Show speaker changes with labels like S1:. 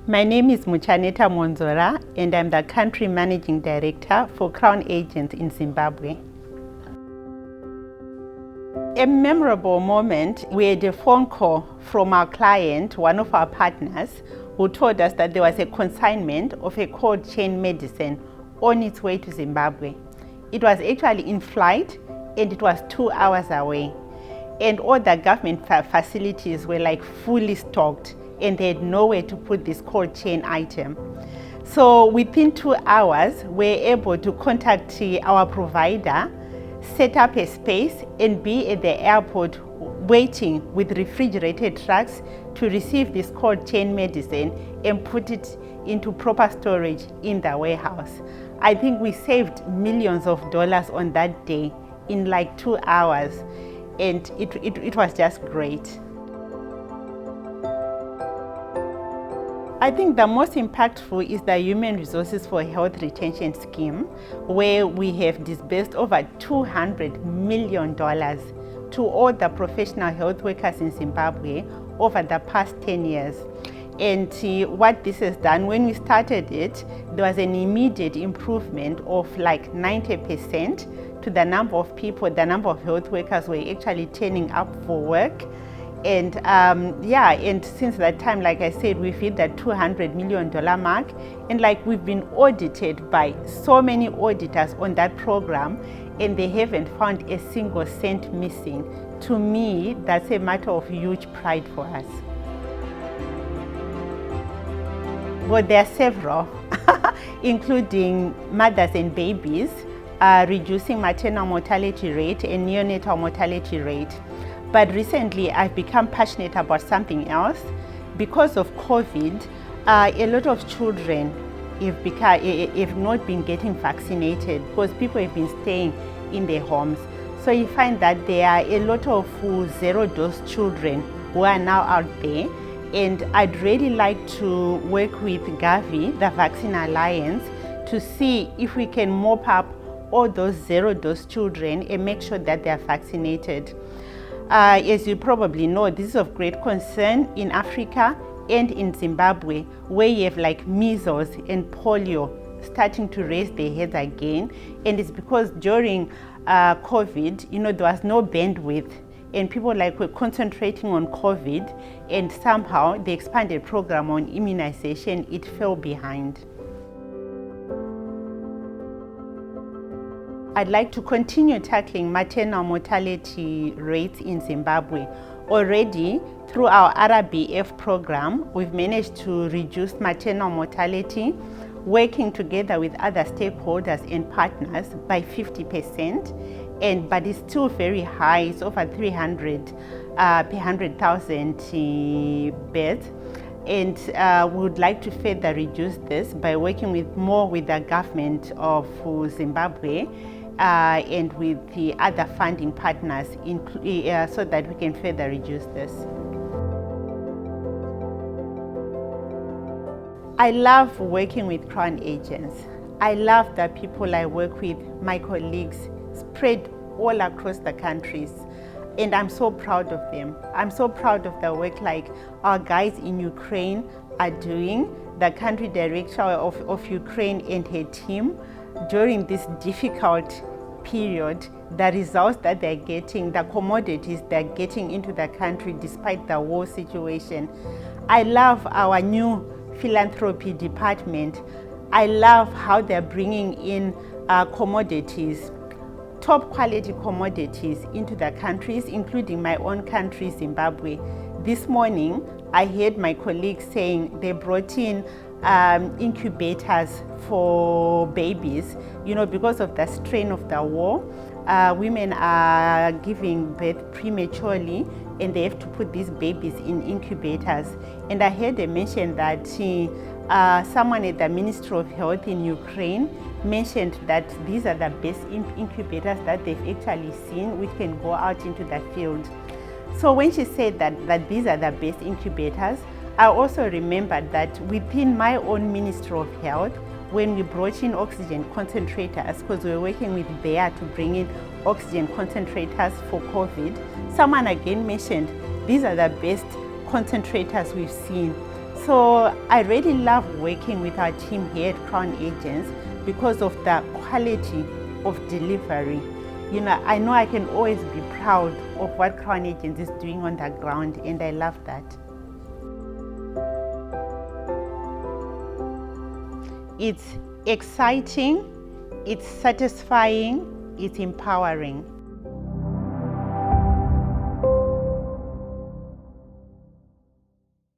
S1: My name is Mucha Mwonzora and I'm the Country Managing Director for Crown Agents in Zimbabwe. A memorable moment, we had a phone call from our client, one of our partners, who told us that there was a consignment of a cold chain medicine on its way to Zimbabwe. It was actually in flight and it was 2 hours away. And all the government facilities were like fully stocked and they had nowhere to put this cold chain item. So within 2 hours, we were able to contact our provider, set up a space and be at the airport waiting with refrigerated trucks to receive this cold chain medicine and put it into proper storage in the warehouse. I think we saved millions of dollars on that day in like 2 hours, and it was just great. I think the most impactful is the Human Resources for Health Retention Scheme, where we have disbursed over $200 million to all the professional health workers in Zimbabwe over the past 10 years. And what this has done, when we started it, there was an immediate improvement of like 90% to the number of people, the number of health workers were actually turning up for work. And and since that time, like I said, we've hit that $200 million mark. And like we've been audited by so many auditors on that program, and they haven't found a single cent missing. To me, that's a matter of huge pride for us. Well, there are several, including mothers and babies, reducing maternal mortality rate and neonatal mortality rate. But recently, I've become passionate about something else. Because of COVID, a lot of children have not been getting vaccinated because people have been staying in their homes. So you find that there are a lot of zero-dose children who are now out there. And I'd really like to work with Gavi, the Vaccine Alliance, to see if we can mop up all those zero-dose children and make sure that they are vaccinated. As you probably know, this is of great concern in Africa and in Zimbabwe, where you have like measles and polio starting to raise their heads again. And it's because during COVID, there was no bandwidth and people were concentrating on COVID, and somehow the expanded program on immunization, it fell behind. I'd like to continue tackling maternal mortality rates in Zimbabwe. Already, through our RBF program, we've managed to reduce maternal mortality, working together with other stakeholders and partners by 50%, but it's still very high. It's over 300 per 100,000 births. And we would like to further reduce this by working more with the government of Zimbabwe and with the other funding partners so that we can further reduce this. I love working with Crown Agents. I love the people I work with, my colleagues, spread all across the countries. And I'm so proud of them. I'm so proud of the work like our guys in Ukraine are doing, the country director of Ukraine and her team during this difficult period, the results that they're getting, the commodities they're getting into the country despite the war situation. I love our new philanthropy department. I love how they're bringing in commodities, top quality commodities into the countries, including my own country, Zimbabwe. This morning, I heard my colleagues saying they brought in incubators for babies. Because of the strain of the war, women are giving birth prematurely and they have to put these babies in incubators. And I heard them mention that someone at the Ministry of Health in Ukraine mentioned that these are the best incubators that they've actually seen, which can go out into the field. So when she said that these are the best incubators, I also remembered that within my own Ministry of Health, when we brought in oxygen concentrators, because we were working with Bayer to bring in oxygen concentrators for COVID, someone again mentioned these are the best concentrators we've seen. So I really love working with our team here at Crown Agents because of the quality of delivery. You know I can always be proud of what Crown Agents is doing on the ground, and I love that. It's exciting, it's satisfying, it's empowering.